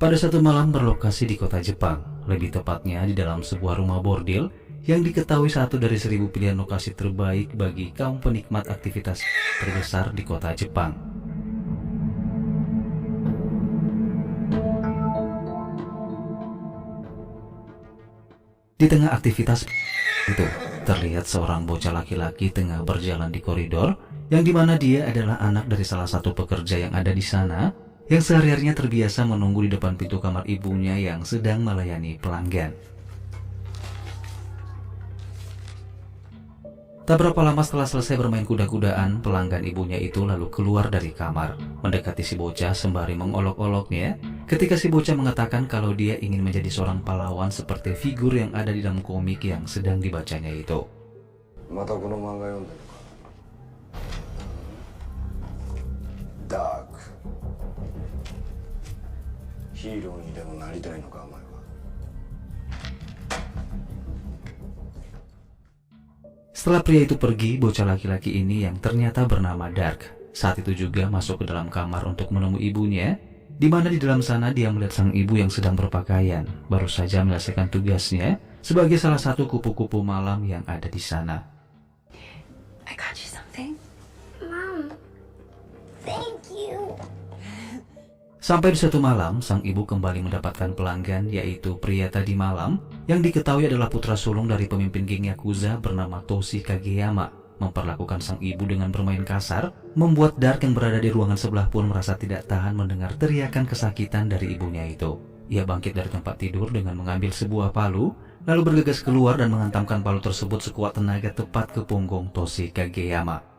Pada satu malam berlokasi di kota Jepang, lebih tepatnya di dalam sebuah rumah bordil yang diketahui satu dari 1000 pilihan lokasi terbaik bagi kaum penikmat aktivitas terbesar di kota Jepang. Di tengah aktivitas itu, terlihat seorang bocah laki-laki tengah berjalan di koridor, yang dimana dia adalah anak dari salah satu pekerja yang ada di sana, yang sehari-harinya terbiasa menunggu di depan pintu kamar ibunya yang sedang melayani pelanggan. Tak berapa lama setelah selesai bermain kuda-kudaan, pelanggan ibunya itu lalu keluar dari kamar, mendekati si bocah sembari mengolok-oloknya, ketika si bocah mengatakan kalau dia ingin menjadi seorang pahlawan seperti figur yang ada di dalam komik yang sedang dibacanya itu. Mata kono manga yonde no ka? Dark. Hero ni demo naritai no ka, omae wa? Setelah pria itu pergi, bocah laki-laki ini yang ternyata bernama Dark saat itu juga masuk ke dalam kamar untuk menemui ibunya, di mana di dalam sana dia melihat sang ibu yang sedang berpakaian, baru saja menyelesaikan tugasnya sebagai salah satu kupu-kupu malam yang ada di sana. I got you something. Mom, thank you. Sampai di suatu malam, sang ibu kembali mendapatkan pelanggan, yaitu pria tadi malam yang diketahui adalah putra sulung dari pemimpin geng Yakuza bernama Toshi Kageyama. Memperlakukan sang ibu dengan bermain kasar, membuat Dark yang berada di ruangan sebelah pun merasa tidak tahan mendengar teriakan kesakitan dari ibunya itu. Ia bangkit dari tempat tidur dengan mengambil sebuah palu, lalu bergegas keluar dan menghantamkan palu tersebut sekuat tenaga tepat ke punggung Toshi Kageyama.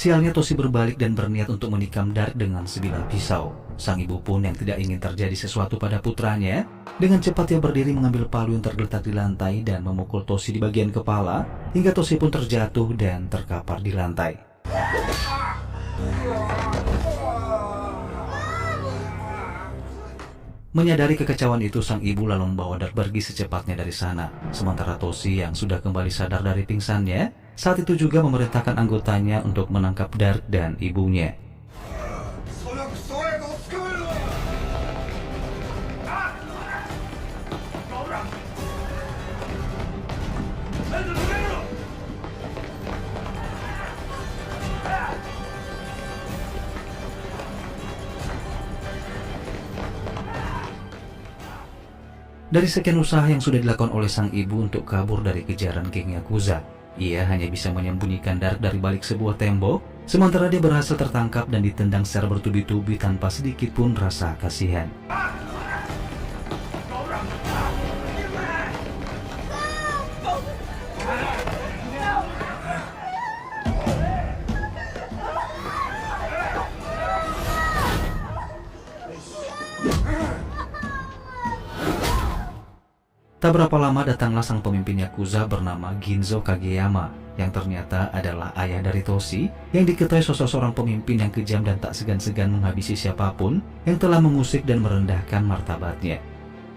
Sialnya Toshi berbalik dan berniat untuk menikam Dark dengan sebilah pisau. Sang ibu pun yang tidak ingin terjadi sesuatu pada putranya, dengan cepat ia berdiri mengambil palu yang tergeletak di lantai dan memukul Toshi di bagian kepala, hingga Toshi pun terjatuh dan terkapar di lantai. Menyadari kekacauan itu, sang ibu lalu membawa Dark pergi secepatnya dari sana. Sementara Toshi yang sudah kembali sadar dari pingsannya, saat itu juga memerintahkan anggotanya untuk menangkap Dark dan ibunya. Dari sekian usaha yang sudah dilakukan oleh sang ibu untuk kabur dari kejaran geng Yakuza, ia hanya bisa menyembunyikan Dark dari balik sebuah tembok, sementara dia berhasil tertangkap dan ditendang secara bertubi-tubi tanpa sedikit pun rasa kasihan. Tak berapa lama datanglah sang pemimpin Yakuza bernama Ginzo Kageyama, yang ternyata adalah ayah dari Toshi, yang diketahui sosok seorang pemimpin yang kejam dan tak segan-segan menghabisi siapapun yang telah mengusik dan merendahkan martabatnya.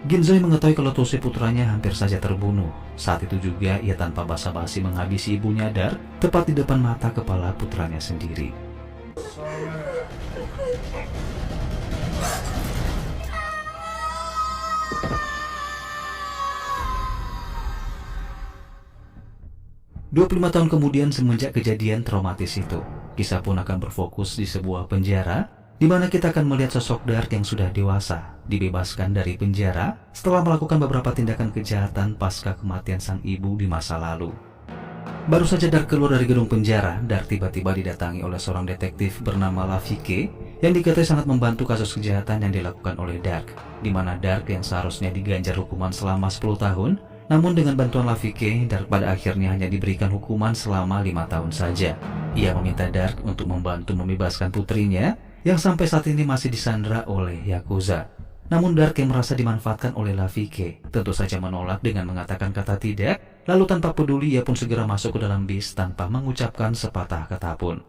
Ginzo yang mengetahui kalau Toshi putranya hampir saja terbunuh. Saat itu juga ia tanpa basa-basi menghabisi ibunya Dark tepat di depan mata kepala putranya sendiri. 25 tahun kemudian semenjak kejadian traumatis itu, kisah pun akan berfokus di sebuah penjara, di mana kita akan melihat sosok Dark yang sudah dewasa, dibebaskan dari penjara setelah melakukan beberapa tindakan kejahatan pasca kematian sang ibu di masa lalu. Baru saja Dark keluar dari gedung penjara, Dark tiba-tiba didatangi oleh seorang detektif bernama Lafike, yang diketahui sangat membantu kasus kejahatan yang dilakukan oleh Dark, di mana Dark yang seharusnya diganjar hukuman selama 10 tahun, namun dengan bantuan Lafike, Dark pada akhirnya hanya diberikan hukuman selama 5 tahun saja. Ia meminta Dark untuk membantu membebaskan putrinya yang sampai saat ini masih disandra oleh Yakuza. Namun Dark yang merasa dimanfaatkan oleh Lafike tentu saja menolak dengan mengatakan kata tidak, lalu tanpa peduli ia pun segera masuk ke dalam bis tanpa mengucapkan sepatah kata pun.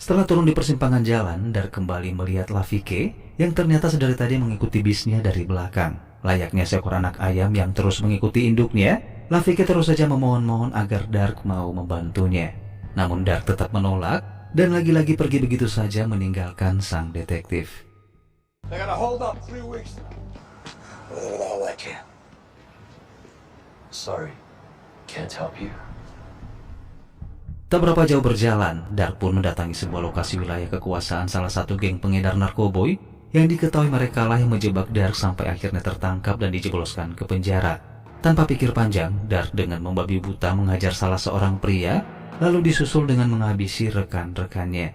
Setelah turun di persimpangan jalan, Dark kembali melihat Lavike yang ternyata sedari tadi mengikuti bisnya dari belakang. Layaknya seekor anak ayam yang terus mengikuti induknya, Lavike terus saja memohon-mohon agar Dark mau membantunya. Namun Dark tetap menolak dan lagi-lagi pergi begitu saja meninggalkan sang detektif. I gotta hold up 3 weeks. Whatever the hell I can. Sorry, can't help you. Tak berapa jauh berjalan, Dark pun mendatangi sebuah lokasi wilayah kekuasaan salah satu geng pengedar narkoboy yang diketahui mereka lah yang menjebak Dark sampai akhirnya tertangkap dan dijebloskan ke penjara. Tanpa pikir panjang, Dark dengan membabi buta menghajar salah seorang pria, lalu disusul dengan menghabisi rekan-rekannya.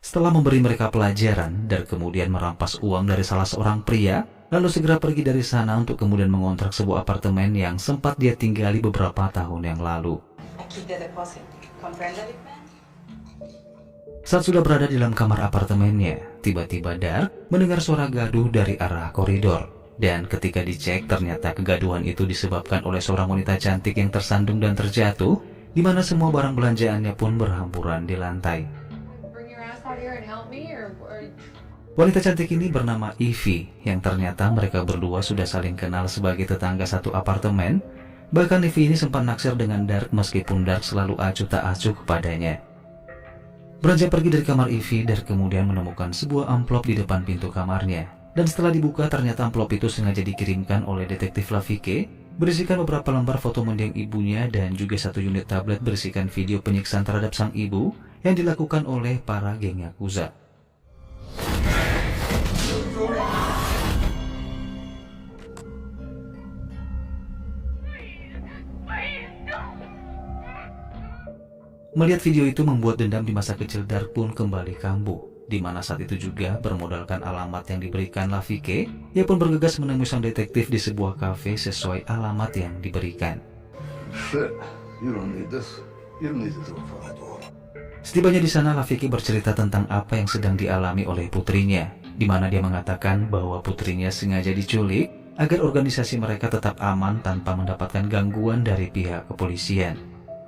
Setelah memberi mereka pelajaran, Dark kemudian merampas uang dari salah seorang pria, lalu segera pergi dari sana untuk kemudian mengontrak sebuah apartemen yang sempat dia tinggali beberapa tahun yang lalu. Saat sudah berada di dalam kamar apartemennya, tiba-tiba Dark mendengar suara gaduh dari arah koridor. Dan ketika dicek, ternyata kegaduhan itu disebabkan oleh seorang wanita cantik yang tersandung dan terjatuh, di mana semua barang belanjaannya pun berhamburan di lantai. Wanita cantik ini bernama Ivy, yang ternyata mereka berdua sudah saling kenal sebagai tetangga satu apartemen. Bahkan Ivy ini sempat naksir dengan Dark meskipun Dark selalu acuh tak acuh kepadanya. Beranjak pergi dari kamar Ivy, Dark kemudian menemukan sebuah amplop di depan pintu kamarnya. Dan setelah dibuka, ternyata amplop itu sengaja dikirimkan oleh detektif Lavike, berisikan beberapa lembar foto mendiang ibunya dan juga satu unit tablet berisikan video penyiksaan terhadap sang ibu yang dilakukan oleh para geng Yakuza. Melihat video itu membuat dendam di masa kecil Dark pun kembali kambuh, di mana saat itu juga bermodalkan alamat yang diberikan Lavike, ia pun bergegas menemui sang detektif di sebuah kafe sesuai alamat yang diberikan. Setibanya di sana, Lavike bercerita tentang apa yang sedang dialami oleh putrinya, di mana dia mengatakan bahwa putrinya sengaja diculik agar organisasi mereka tetap aman tanpa mendapatkan gangguan dari pihak kepolisian.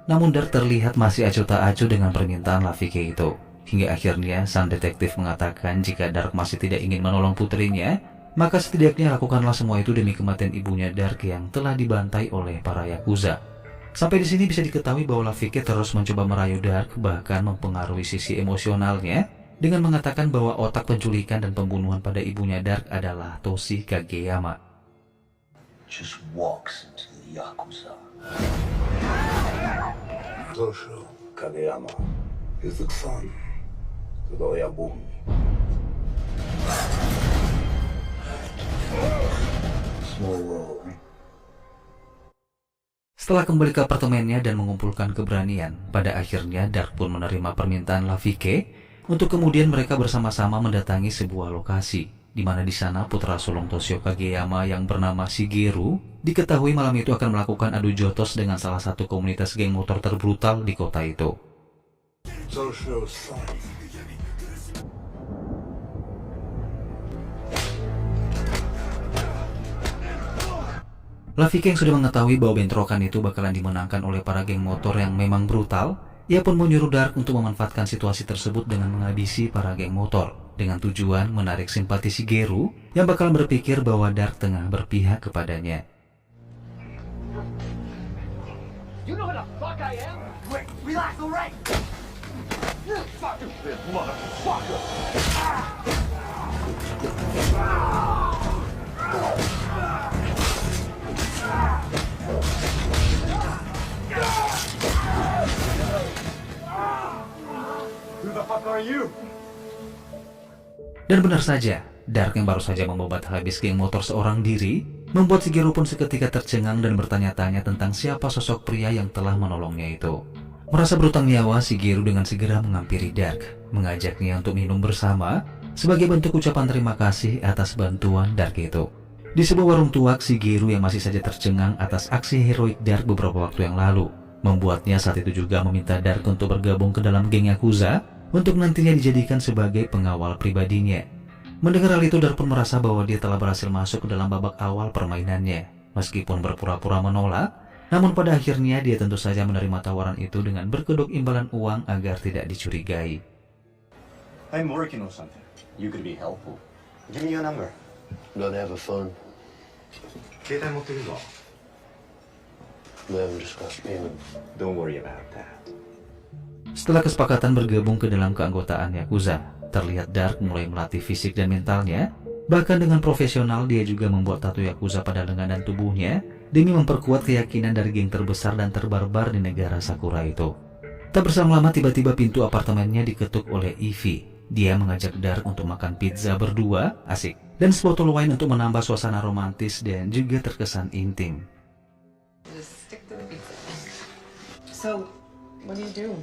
Namun Dark terlihat masih acuh tak acuh dengan permintaan Lavike itu. Hingga akhirnya sang detektif mengatakan jika Dark masih tidak ingin menolong putrinya, maka setidaknya lakukanlah semua itu demi kematian ibunya Dark yang telah dibantai oleh para Yakuza. Sampai di sini bisa diketahui bahwa Lavike terus mencoba merayu Dark, bahkan mempengaruhi sisi emosionalnya dengan mengatakan bahwa otak penculikan dan pembunuhan pada ibunya Dark adalah Toshi Kageyama. Just walks into the Yakuza. Toshi Kageyama is the son of the Oyabun. Small world. Setelah kembali ke apartemennya dan mengumpulkan keberanian, pada akhirnya Dark pun menerima permintaan Lavike untuk kemudian mereka bersama-sama mendatangi sebuah lokasi, di mana di sana putra sulung Toshio Kageyama yang bernama Shigeru diketahui malam itu akan melakukan adu jotos dengan salah satu komunitas geng motor terbrutal di kota itu. Lavike yang sudah mengetahui bahwa bentrokan itu bakalan dimenangkan oleh para geng motor yang memang brutal, ia pun menyuruh Dark untuk memanfaatkan situasi tersebut dengan menghabisi para geng motor, dengan tujuan menarik simpati Shigeru yang bakalan berpikir bahwa Dark tengah berpihak kepadanya. You know who the fuck I am? Wait, relax, alright? Fuck this motherfucker! Who the fuck are you? Dan benar saja, Dark yang baru saja membabat habis geng motor seorang diri, membuat Shigeru pun seketika tercengang dan bertanya-tanya tentang siapa sosok pria yang telah menolongnya itu. Merasa berutang nyawa, Shigeru dengan segera menghampiri Dark, mengajaknya untuk minum bersama sebagai bentuk ucapan terima kasih atas bantuan Dark itu. Di sebuah warung tuak, Shigeru yang masih saja tercengang atas aksi heroik Dark beberapa waktu yang lalu, membuatnya saat itu juga meminta Dark untuk bergabung ke dalam geng Yakuza untuk nantinya dijadikan sebagai pengawal pribadinya. Mendengar hal itu, Dark pun merasa bahwa dia telah berhasil masuk ke dalam babak awal permainannya. Meskipun berpura-pura menolak, namun pada akhirnya dia tentu saja menerima tawaran itu dengan berkedok imbalan uang agar tidak dicurigai. I'm working on something. You could be helpful. Give me your number. Don't have a phone. 携帯持ってるぞ。 We haven't discussed payment. Don't worry about that. Setelah kesepakatan bergabung ke dalam keanggotaan Yakuza, terlihat Dark mulai melatih fisik dan mentalnya. Bahkan dengan profesional, dia juga membuat tato Yakuza pada lengan dan tubuhnya demi memperkuat keyakinan dari geng terbesar dan terbarbar di negara Sakura itu. Tak berselang lama, tiba-tiba pintu apartemennya diketuk oleh Ivy. Dia mengajak Dark untuk makan pizza berdua, asik, dan sebotol wine untuk menambah suasana romantis dan juga terkesan intim. Just stick to the pizza. So, what do you do?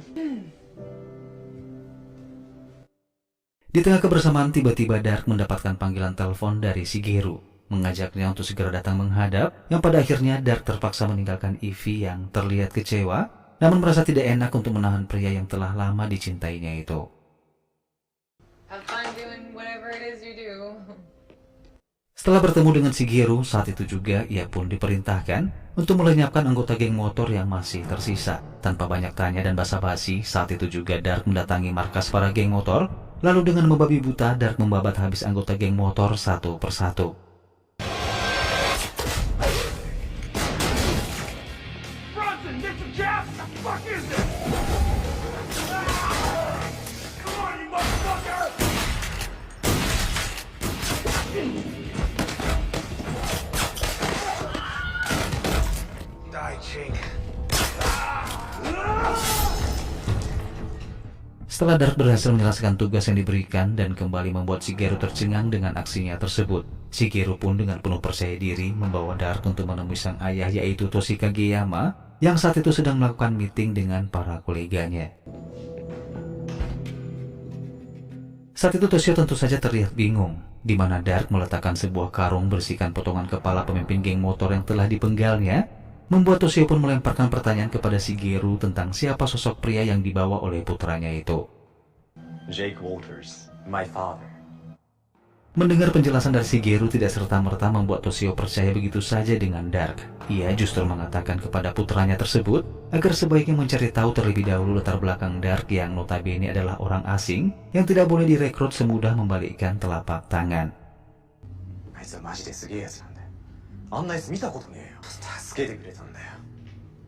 Di tengah kebersamaan, tiba-tiba Dark mendapatkan panggilan telepon dari Shigeru, mengajaknya untuk segera datang menghadap, yang pada akhirnya Dark terpaksa meninggalkan Ivy yang terlihat kecewa, namun merasa tidak enak untuk menahan pria yang telah lama dicintainya itu. Have fun doing whatever it is you do. Setelah bertemu dengan Shigeru, saat itu juga ia pun diperintahkan untuk melenyapkan anggota geng motor yang masih tersisa. Tanpa banyak tanya dan basa-basi, saat itu juga Dark mendatangi markas para geng motor. Lalu dengan membabi buta, Dark membabat habis anggota geng motor satu persatu. Bronson, get some chaps! What the fuck is this? Come on, you motherfucker! Die, Chink. Setelah Dark berhasil menyelesaikan tugas yang diberikan dan kembali membuat Shigeru tercengang dengan aksinya tersebut, Shigeru pun dengan penuh percaya diri membawa Dark untuk menemui sang ayah, yaitu Toshi Kageyama, yang saat itu sedang melakukan meeting dengan para koleganya. Saat itu Toshio tentu saja terlihat bingung, di mana Dark meletakkan sebuah karung berisikan potongan kepala pemimpin geng motor yang telah dipenggalnya, membuat Toshio pun melemparkan pertanyaan kepada Shigeru tentang siapa sosok pria yang dibawa oleh putranya itu. Jake Walters, my father. Mendengar penjelasan dari Shigeru tidak serta-merta membuat Toshio percaya begitu saja dengan Dark. Ia justru mengatakan kepada putranya tersebut agar sebaiknya mencari tahu terlebih dahulu latar belakang Dark yang notabene adalah orang asing yang tidak boleh direkrut semudah membalikkan telapak tangan. あいつはマジですげえやつなんだよ。あんなやつ見たことねえよ。助けてくれたんだよ。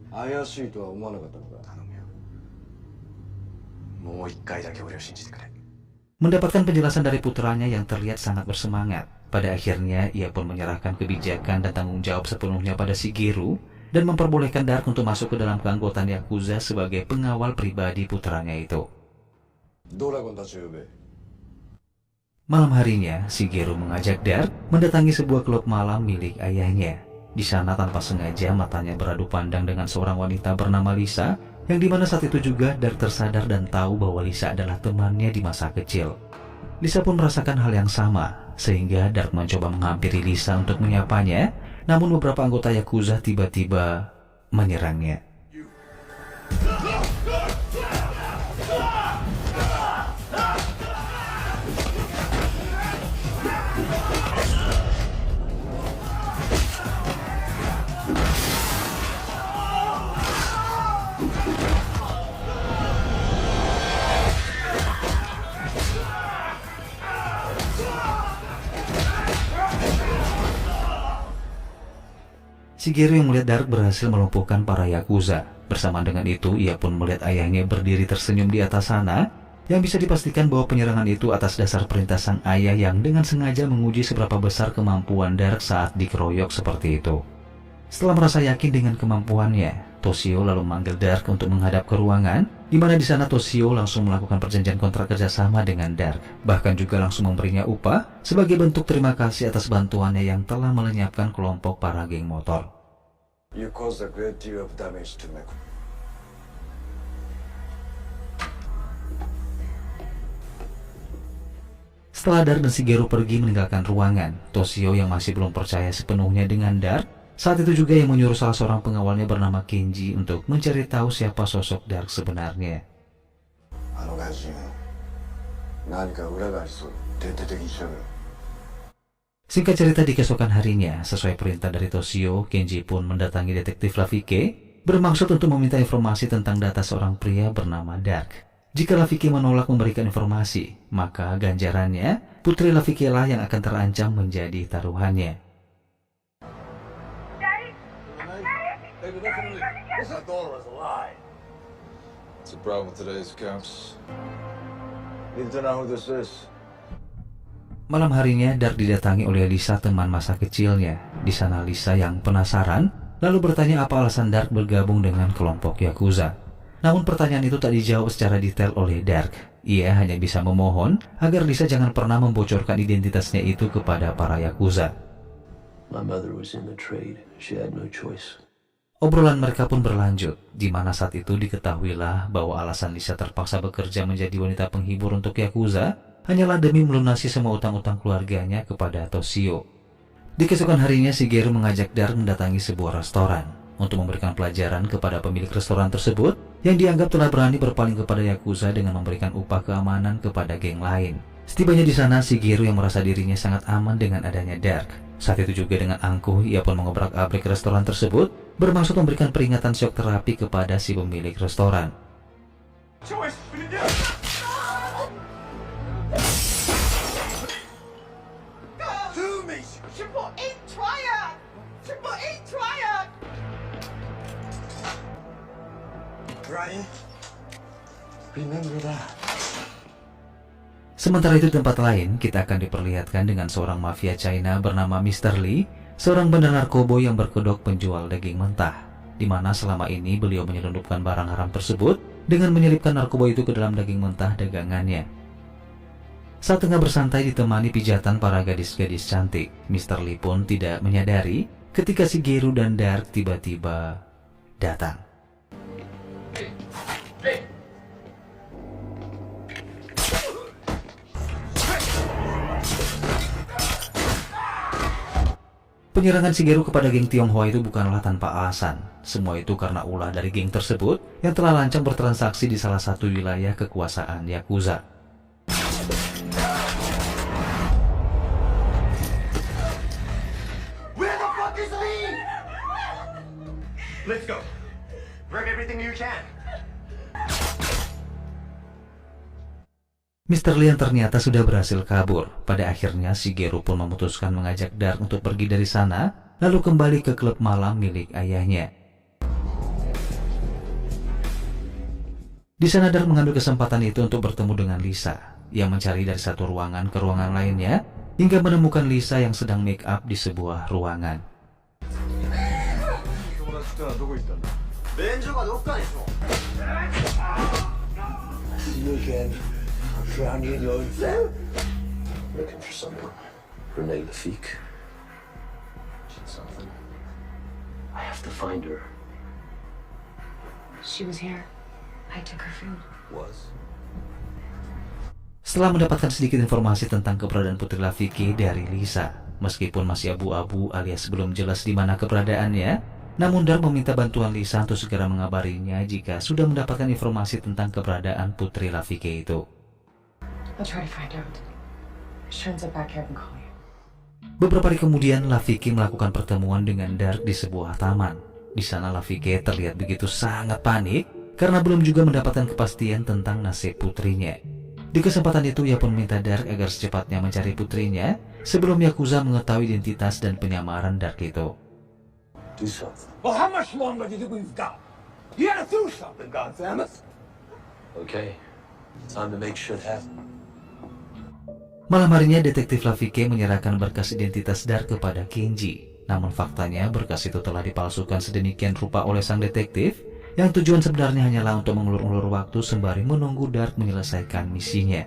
怪しいとは思わなかったのか。頼むよ。もう一回だけ俺を信じてくれ。 Mendapatkan penjelasan dari putranya yang terlihat sangat bersemangat, pada akhirnya ia pun menyerahkan kebijakan dan tanggung jawab sepenuhnya pada Shigeru dan memperbolehkan Dark untuk masuk ke dalam keanggotaan Yakuza sebagai pengawal pribadi putranya itu. Malam harinya, Shigeru mengajak Dark mendatangi sebuah klub malam milik ayahnya. Di sana tanpa sengaja matanya beradu pandang dengan seorang wanita bernama Lisa, yang dimana saat itu juga Dark tersadar dan tahu bahwa Lisa adalah temannya di masa kecil. Lisa pun merasakan hal yang sama, sehingga Dark mencoba menghampiri Lisa untuk menyapanya, namun beberapa anggota Yakuza tiba-tiba menyerangnya. Shigeru yang melihat Dark berhasil melumpuhkan para Yakuza. Bersamaan dengan itu, ia pun melihat ayahnya berdiri tersenyum di atas sana, yang bisa dipastikan bahwa penyerangan itu atas dasar perintah sang ayah yang dengan sengaja menguji seberapa besar kemampuan Dark saat dikeroyok seperti itu. Setelah merasa yakin dengan kemampuannya, Toshio lalu memanggil Dark untuk menghadap ke ruangan, di mana di sana Toshio langsung melakukan perjanjian kontrak kerjasama dengan Dark, bahkan juga langsung memberinya upah sebagai bentuk terima kasih atas bantuannya yang telah melenyapkan kelompok para geng motor. You caused a great deal of damage to me. Setelah Dark dan Shigeru pergi meninggalkan ruangan, Toshio yang masih belum percaya sepenuhnya dengan Dark, saat itu juga yang menyuruh salah seorang pengawalnya bernama Kenji untuk mencari tahu siapa sosok Dark sebenarnya. 何か裏がありそう。徹底的に調べろ。 Singkat cerita, di keesokan harinya, sesuai perintah dari Toshio, Kenji pun mendatangi detektif Lafike bermaksud untuk meminta informasi tentang data seorang pria bernama Dark. Jika Lafike menolak memberikan informasi, maka ganjarannya, putri Lafike lah yang akan terancam menjadi taruhannya. What's the problem with today's cops? Need to know who this is. Malam harinya, Dark didatangi oleh Lisa, teman masa kecilnya. Di sana Lisa yang penasaran, lalu bertanya apa alasan Dark bergabung dengan kelompok Yakuza. Namun pertanyaan itu tak dijawab secara detail oleh Dark. Ia hanya bisa memohon agar Lisa jangan pernah membocorkan identitasnya itu kepada para Yakuza. My mother was in the trade. She had no choice. Obrolan mereka pun berlanjut, di mana saat itu diketahuilah bahwa alasan Lisa terpaksa bekerja menjadi wanita penghibur untuk Yakuza hanyalah demi melunasi semua utang-utang keluarganya kepada Toshio. Di keesokan harinya, Shigeru mengajak Dark mendatangi sebuah restoran untuk memberikan pelajaran kepada pemilik restoran tersebut yang dianggap telah berani berpaling kepada Yakuza dengan memberikan upah keamanan kepada geng lain. Setibanya di sana, Shigeru yang merasa dirinya sangat aman dengan adanya Dark. Saat itu juga dengan angkuh, ia pun mengobrak-abrik restoran tersebut bermaksud memberikan peringatan shock terapi kepada si pemilik restoran. Ryan, remember that. Sementara itu, di tempat lain, kita akan diperlihatkan dengan seorang mafia China bernama Mr. Lee, seorang bandar narkoba yang berkedok penjual daging mentah, di mana selama ini beliau menyelundupkan barang haram tersebut dengan menyelipkan narkoba itu ke dalam daging mentah dagangannya. Saat tengah bersantai ditemani pijatan para gadis-gadis cantik, Mr. Lee pun tidak menyadari ketika Shigeru dan Dark tiba-tiba datang. Penyerangan Shigeru kepada geng Tionghoa itu bukanlah tanpa alasan. Semua itu karena ulah dari geng tersebut yang telah lancang bertransaksi di salah satu wilayah kekuasaan Yakuza. Where the fuck is Lee? Let's go. Grab everything you can. Mr. Lee yang ternyata sudah berhasil kabur. Pada akhirnya Shigeru pun memutuskan mengajak Dark untuk pergi dari sana, lalu kembali ke klub malam milik ayahnya. Di sana Dark mengambil kesempatan itu untuk bertemu dengan Lisa, yang mencari dari satu ruangan ke ruangan lainnya, hingga menemukan Lisa yang sedang make up di sebuah ruangan. See you again. Drown you in your own fat. Looking for someone. Renee Lafitte. She's something. I have to find her. She was here. I took her food. Was? Setelah mendapatkan sedikit informasi tentang keberadaan Putri Lafike dari Lisa, meskipun masih abu-abu alias belum jelas di mana keberadaannya, namun Dark meminta bantuan Lisa untuk segera mengabarinya jika sudah mendapatkan informasi tentang keberadaan Putri Lafike itu. I'll try to find out. Turns up back here and call you. Beberapa hari kemudian, Lafike melakukan pertemuan dengan Dark di sebuah taman. Di sana Lafike terlihat begitu sangat panik karena belum juga mendapatkan kepastian tentang nasib putrinya. Di kesempatan itu, ia pun meminta Dark agar secepatnya mencari putrinya sebelum Yakuza mengetahui identitas dan penyamaran Dark itu. Do something. Well, how much longer do you think we've got? You gotta do something, goddammit. Okay. Time to make shit happen. Malam harinya, detektif Lafike menyerahkan berkas identitas Dark kepada Kenji. Namun faktanya berkas itu telah dipalsukan sedemikian rupa oleh sang detektif, yang tujuan sebenarnya hanyalah untuk mengulur-ulur waktu sembari menunggu Dark menyelesaikan misinya.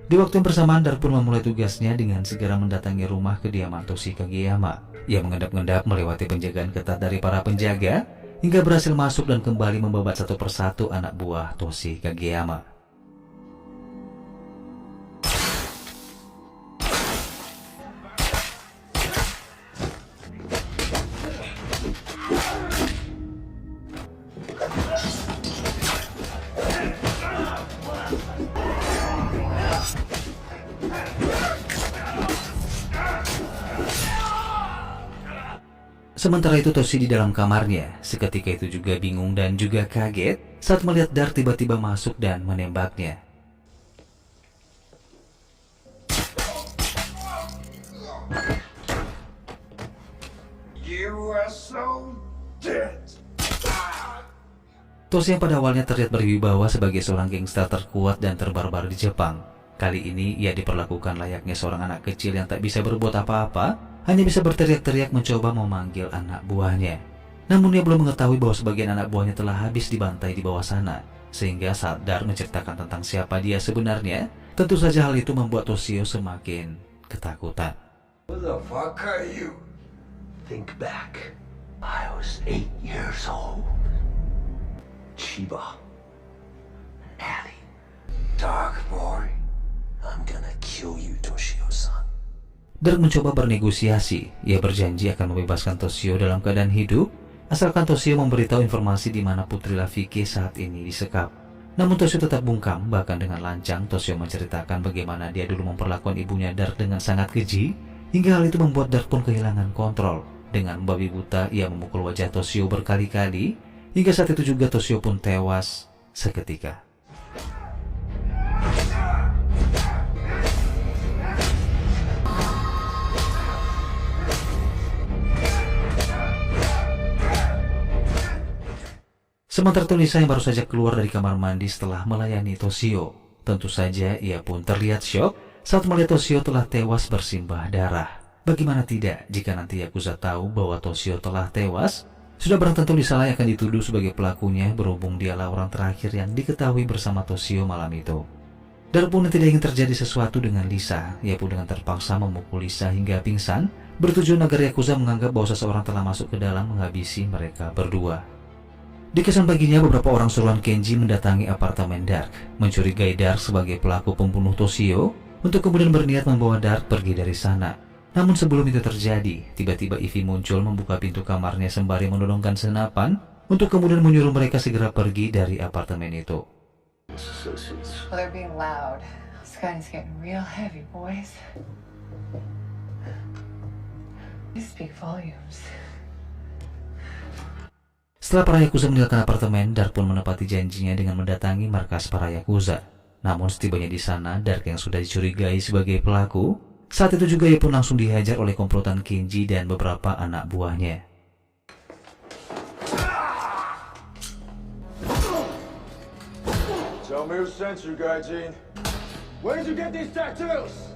Di waktu yang bersamaan, Dark pun memulai tugasnya dengan segera mendatangi rumah kediaman Toshi Kageyama. Ia mengendap-endap melewati penjagaan ketat dari para penjaga, hingga berhasil masuk dan kembali membabat satu persatu anak buah Toshi Kageyama. Sementara itu Toshi di dalam kamarnya seketika itu juga bingung dan juga kaget saat melihat Dark tiba-tiba masuk dan menembaknya. You are so dead. Toshi yang pada awalnya terlihat berwibawa sebagai seorang gangster terkuat dan terbarbar di Jepang, kali ini ia diperlakukan layaknya seorang anak kecil yang tak bisa berbuat apa-apa, hanya bisa berteriak-teriak mencoba memanggil anak buahnya. Namun ia belum mengetahui bahwa sebagian anak buahnya telah habis dibantai di bawah sana, sehingga saat Dark menceritakan tentang siapa dia sebenarnya, tentu saja hal itu membuat Toshio semakin ketakutan. Who the fuck are you? Think back. I was 8 years old. Chiba. Allie. Dark boy. I'm gonna kill you, Toshio-san. Dark mencoba bernegosiasi. Ia berjanji akan membebaskan Toshio dalam keadaan hidup, asalkan Toshio memberitahu informasi di mana Putri Rafiki saat ini disekap. Namun Toshio tetap bungkam, bahkan dengan lancang Toshio menceritakan bagaimana dia dulu memperlakukan ibunya Dark dengan sangat keji, hingga hal itu membuat Dark pun kehilangan kontrol. Dengan membabi buta, ia memukul wajah Toshio berkali-kali, hingga saat itu juga Toshio pun tewas seketika. Sementara Lisa yang baru saja keluar dari kamar mandi setelah melayani Toshio, tentu saja ia pun terlihat syok saat melihat Toshio telah tewas bersimbah darah. Bagaimana tidak jika nanti Yakuza tahu bahwa Toshio telah tewas? Sudah barang tentu Lisa yang akan dituduh sebagai pelakunya, berhubung dialah orang terakhir yang diketahui bersama Toshio malam itu. Dark pun tidak ingin terjadi sesuatu dengan Lisa, ia pun dengan terpaksa memukul Lisa hingga pingsan, bertujuan agar Yakuza menganggap bahwa seseorang telah masuk ke dalam menghabisi mereka berdua. Di kesan paginya, beberapa orang suruhan Kenji mendatangi apartemen Dark, mencurigai Dark sebagai pelaku pembunuh Toshio, untuk kemudian berniat membawa Dark pergi dari sana. Namun sebelum itu terjadi, tiba-tiba Ivy muncul membuka pintu kamarnya sembari menodongkan senapan, untuk kemudian menyuruh mereka segera pergi dari apartemen itu. Well, they're being loud. This gun's getting real heavy, boys. You speak volumes. Setelah para Yakuza meninggalkan apartemen, Dark pun menepati janjinya dengan mendatangi markas para Yakuza. Namun setibanya di sana, Dark yang sudah dicurigai sebagai pelaku, saat itu juga ia pun langsung dihajar oleh komplotan Kenji dan beberapa anak buahnya. Tell me who sent you, Gaijin. Where did you get these tattoos?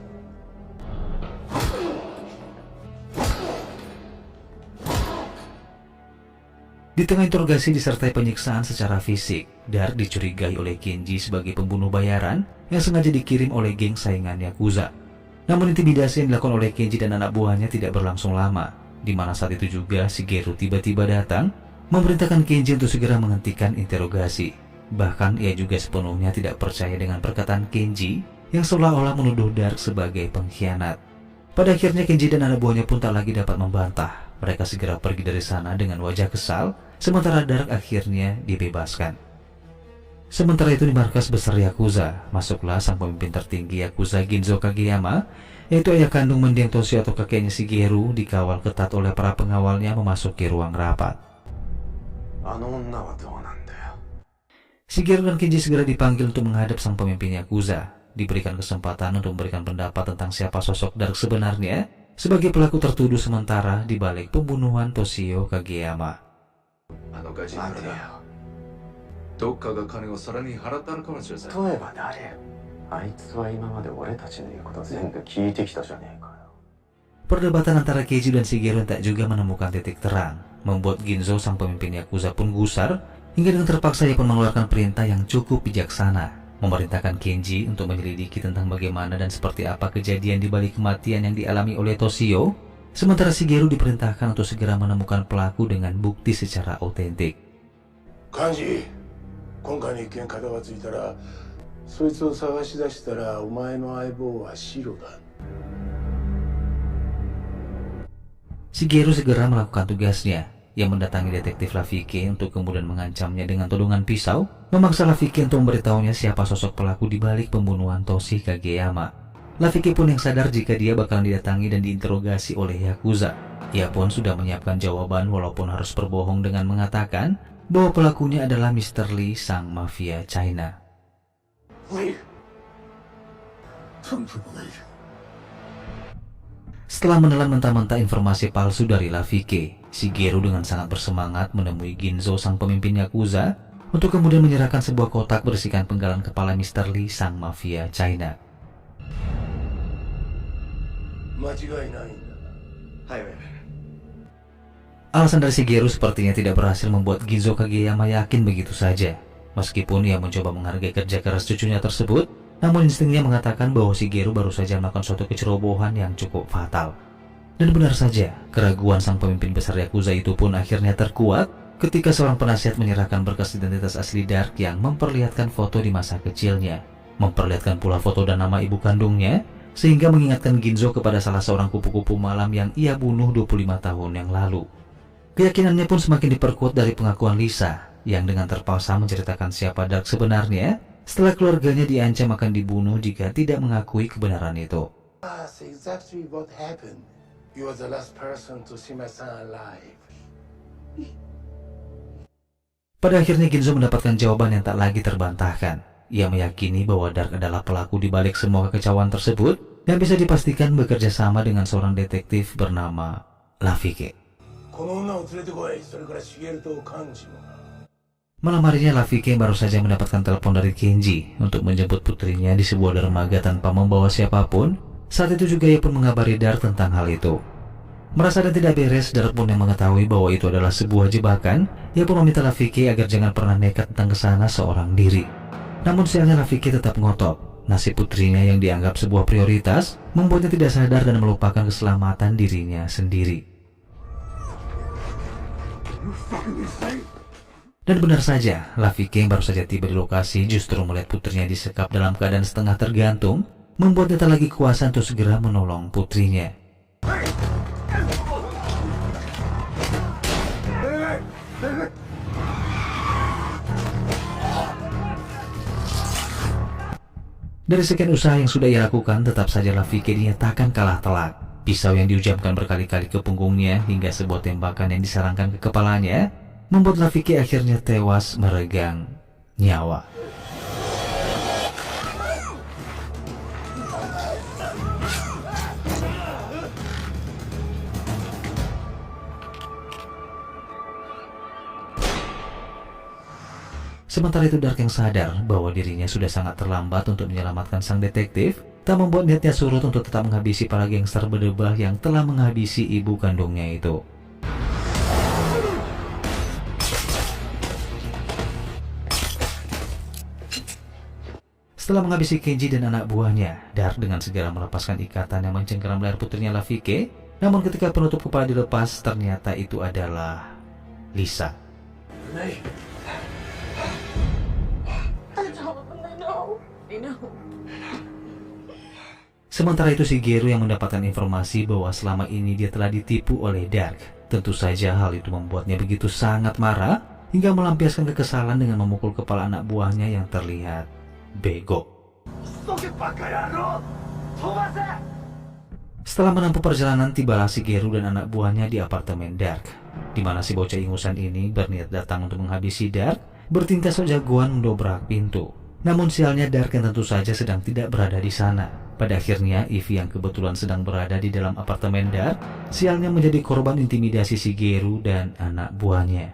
Di tengah interogasi disertai penyiksaan secara fisik, Dark dicurigai oleh Kenji sebagai pembunuh bayaran yang sengaja dikirim oleh geng saingan Yakuza. Namun intimidasi yang dilakukan oleh Kenji dan anak buahnya tidak berlangsung lama, di mana saat itu juga Shigeru tiba-tiba datang, memerintahkan Kenji untuk segera menghentikan interogasi. Bahkan ia juga sepenuhnya tidak percaya dengan perkataan Kenji yang seolah-olah menuduh Dark sebagai pengkhianat. Pada akhirnya Kenji dan anak buahnya pun tak lagi dapat membantah. Mereka segera pergi dari sana dengan wajah kesal, sementara Dark akhirnya dibebaskan. Sementara itu di markas besar Yakuza, masuklah sang pemimpin tertinggi Yakuza Ginzo Kageyama, yaitu ayah kandung mendiang Toshio atau kakeknya Shigeru, dikawal ketat oleh para pengawalnya memasuki ruang rapat. Shigeru dan Kenji segera dipanggil untuk menghadap sang pemimpin Yakuza, diberikan kesempatan untuk memberikan pendapat tentang siapa sosok Dark sebenarnya sebagai pelaku tertuduh sementara di balik pembunuhan Toshio Kageyama. どっかが金をさらに払ったのかもしれません。例えば誰？あいつは今まで俺たちの言うこと全部聞いてきたじゃねえかよ。 Perdebatan antara Keiji dan Shigeru tak juga menemukan titik terang, membuat Ginzo sang pemimpin Yakuza pun gusar, hingga dengan terpaksa ia pun mengeluarkan perintah yang cukup bijaksana, memerintahkan Kenji untuk menyelidiki tentang bagaimana dan seperti apa kejadian di balik kematian yang dialami oleh Toshio, sementara Shigeru diperintahkan untuk segera menemukan pelaku dengan bukti secara otentik. Kanji, 今回の一件片がついたら、そいつを探し出したらお前の相棒はシロだ。 Shigeru segera melakukan tugasnya, yang mendatangi detektif Rafiki untuk kemudian mengancamnya dengan todongan pisau, memaksa Rafiki untuk memberitahunya siapa sosok pelaku di balik pembunuhan Toshi Kageyama. Rafiki pun yang sadar jika dia bakalan didatangi dan diinterogasi oleh Yakuza. Ia pun sudah menyiapkan jawaban walaupun harus berbohong dengan mengatakan bahwa pelakunya adalah Mr. Lee, sang mafia China. Setelah menelan mentah-mentah informasi palsu dari Rafiki, Shigeru dengan sangat bersemangat menemui Ginzo, sang pemimpin Yakuza, untuk kemudian menyerahkan sebuah kotak berisikan penggalan kepala Mr. Lee, sang mafia China. Alasan dari Shigeru sepertinya tidak berhasil membuat Ginzo Kageyama yakin begitu saja. Meskipun ia mencoba menghargai kerja keras cucunya tersebut, namun instingnya mengatakan bahwa Shigeru baru saja melakukan suatu kecerobohan yang cukup fatal. Dan benar saja, keraguan sang pemimpin besar Yakuza itu pun akhirnya terkuat ketika seorang penasihat menyerahkan berkas identitas asli Dark yang memperlihatkan foto di masa kecilnya, memperlihatkan pula foto dan nama ibu kandungnya, sehingga mengingatkan Ginzo kepada salah seorang kupu-kupu malam yang ia bunuh 25 tahun yang lalu. Keyakinannya pun semakin diperkuat dari pengakuan Lisa, yang dengan terpaksa menceritakan siapa Dark sebenarnya setelah keluarganya diancam akan dibunuh jika tidak mengakui kebenaran itu. That's exactly what happened. You are the last person to see my son alive. Pada akhirnya Ginzo mendapatkan jawaban yang tak lagi terbantahkan. Ia meyakini bahwa Dark adalah pelaku di balik semua kekacauan tersebut dan bisa dipastikan bekerja sama dengan seorang detektif bernama Rafiki. Malam harinya Rafiki baru saja mendapatkan telepon dari Kenji untuk menjemput putrinya di sebuah dermaga tanpa membawa siapapun. Saat itu juga ia pun mengabari Dark tentang hal itu. Merasa dan tidak beres, Dark pun yang mengetahui bahwa itu adalah sebuah jebakan. Ia pun meminta Rafiki agar jangan pernah nekat datang ke sana seorang diri. Namun sialnya Rafiki tetap ngotot. Nasib putrinya yang dianggap sebuah prioritas membuatnya tidak sadar dan melupakan keselamatan dirinya sendiri. Dan benar saja, Rafiki yang baru saja tiba di lokasi justru melihat putrinya disekap dalam keadaan setengah tergantung, membuatnya tak lagi kuasa untuk segera menolong putrinya. Dari sekian usaha yang sudah ia lakukan, tetap saja Rafiki dinyatakan kalah telak. Pisau yang diujamkan berkali-kali ke punggungnya hingga sebuah tembakan yang disarankan ke kepalanya membuat Rafiki akhirnya tewas meregang nyawa. Sementara itu Dark yang sadar bahwa dirinya sudah sangat terlambat untuk menyelamatkan sang detektif, tak membuat niatnya surut untuk tetap menghabisi para gangster berdebah yang telah menghabisi ibu kandungnya itu. Setelah menghabisi Kenji dan anak buahnya, Dark dengan segera melepaskan ikatan yang mencengkeram leher putrinya Rafiki. Namun ketika penutup kepala dilepas, ternyata itu adalah Lisa. Sementara itu Shigeru yang mendapatkan informasi bahwa selama ini dia telah ditipu oleh Dark. Tentu saja hal itu membuatnya begitu sangat marah hingga melampiaskan kekesalan dengan memukul kepala anak buahnya yang terlihat bego. Setelah menempuh perjalanan, tibalah Shigeru dan anak buahnya di apartemen Dark, di mana si bocah ingusan ini berniat datang untuk menghabisi Dark, bertingkah sok jagoan mendobrak pintu. Namun sialnya Dark yang tentu saja sedang tidak berada di sana. Pada akhirnya Ivy yang kebetulan sedang berada di dalam apartemen Dark, sialnya menjadi korban intimidasi Shigeru dan anak buahnya.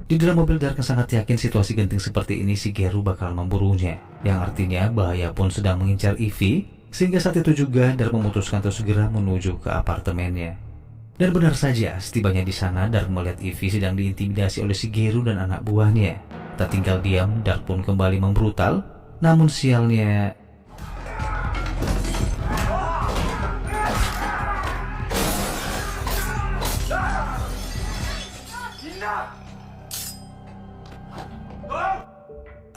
Di dalam mobil Dark yang sangat yakin situasi genting seperti ini Shigeru bakal memburunya, yang artinya bahaya pun sedang mengincar Ivy, sehingga saat itu juga Dark memutuskan untuk segera menuju ke apartemennya. Dan benar saja, setibanya di sana Dark melihat Ivy sedang diintimidasi oleh Shigeru dan anak buahnya. Tak tinggal diam, Dark pun kembali membrutal, namun sialnya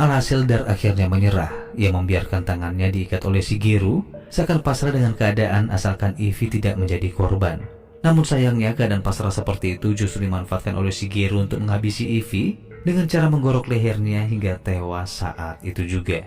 alhasil Dark akhirnya menyerah. Ia membiarkan tangannya diikat oleh Shigeru, seakan pasrah dengan keadaan asalkan Ivy tidak menjadi korban. Namun sayangnya keadaan pasrah seperti itu justru dimanfaatkan oleh Shigeru untuk menghabisi Ivy dengan cara menggorok lehernya hingga tewas saat itu juga.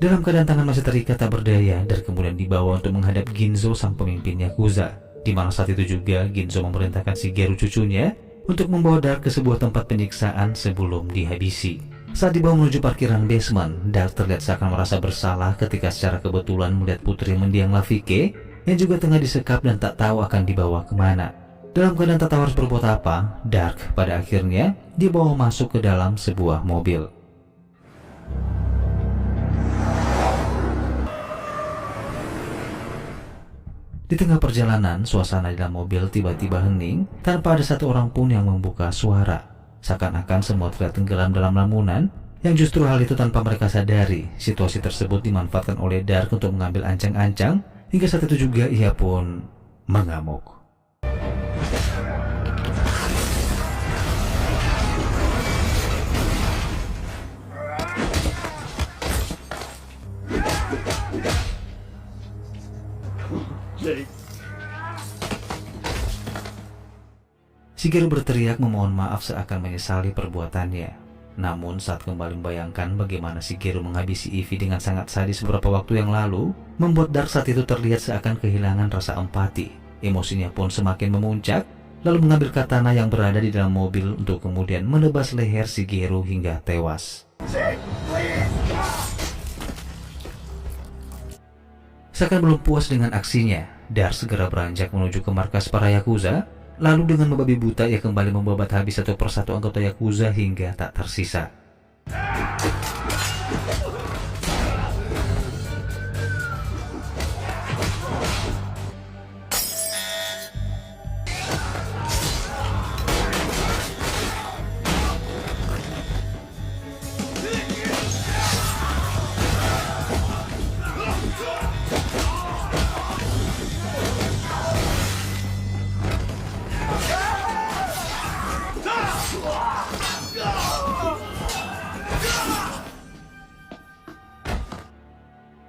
Dalam keadaan tangan masih terikat tak berdaya, Dark kemudian dibawa untuk menghadap Ginzo sang pemimpin Yakuza, di mana saat itu juga Ginzo memerintahkan Shigeru cucunya untuk membawa Dark ke sebuah tempat penyiksaan sebelum dihabisi. Saat dibawa menuju parkiran basement, Dark terlihat seakan merasa bersalah ketika secara kebetulan melihat putri mendiang Lafike yang juga tengah disekap dan tak tahu akan dibawa kemana. Dalam keadaan tak tahu harus berbuat apa, Dark pada akhirnya dibawa masuk ke dalam sebuah mobil. Di tengah perjalanan, suasana di dalam mobil tiba-tiba hening tanpa ada satu orang pun yang membuka suara. Seakan-akan semua terlihat tenggelam dalam lamunan, yang justru hal itu tanpa mereka sadari. Situasi tersebut dimanfaatkan oleh Dark untuk mengambil ancang-ancang, hingga saat itu juga ia pun mengamuk. Shigeru berteriak memohon maaf seakan menyesali perbuatannya. Namun saat kembali membayangkan bagaimana Shigeru menghabisi Ivy dengan sangat sadis beberapa waktu yang lalu, membuat Dark saat itu terlihat seakan kehilangan rasa empati. Emosinya pun semakin memuncak, lalu mengambil katana yang berada di dalam mobil untuk kemudian menebas leher Shigeru hingga tewas. Seakan belum puas dengan aksinya, Dark segera beranjak menuju ke markas para Yakuza. Lalu dengan membabi buta ia kembali membabat habis satu persatu anggota Yakuza hingga tak tersisa.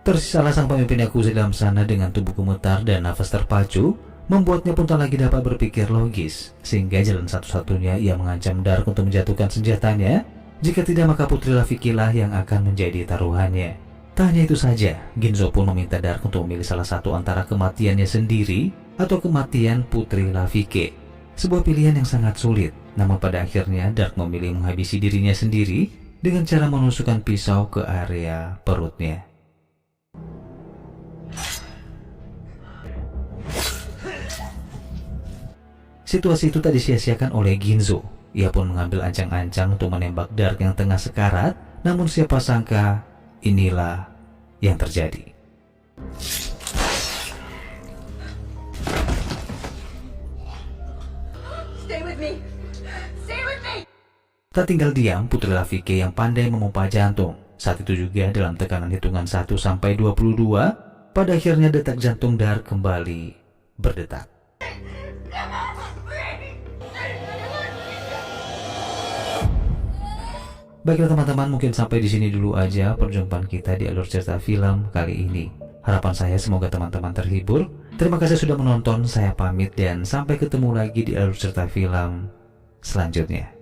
Tersisalah sang pemimpin Yakuza dalam sana dengan tubuh gemetar dan nafas terpacu, membuatnya pun tak lagi dapat berpikir logis, sehingga jalan satu-satunya ia mengancam Dark untuk menjatuhkan senjatanya. Jika tidak, maka putri Lafike lah yang akan menjadi taruhannya. Tak hanya itu saja, Ginzo pun meminta Dark untuk memilih salah satu antara kematiannya sendiri atau kematian putri Lafike. Sebuah pilihan yang sangat sulit, namun pada akhirnya Dark memilih menghabisi dirinya sendiri dengan cara menusukkan pisau ke area perutnya. Situasi itu tak disia-siakan oleh Ginzo. Ia pun mengambil ancang-ancang untuk menembak Dark yang tengah sekarat, namun siapa sangka inilah yang terjadi. Stay with me. Stay with me. Tak tinggal diam putri Lafike yang pandai memompa jantung. Saat itu juga dalam tekanan hitungan 1 sampai 22, pada akhirnya detak jantung Dark kembali berdetak. Baiklah teman-teman, mungkin sampai di sini dulu aja perjumpaan kita di alur cerita film kali ini. Harapan saya semoga teman-teman terhibur. Terima kasih sudah menonton, saya pamit dan sampai ketemu lagi di alur cerita film selanjutnya.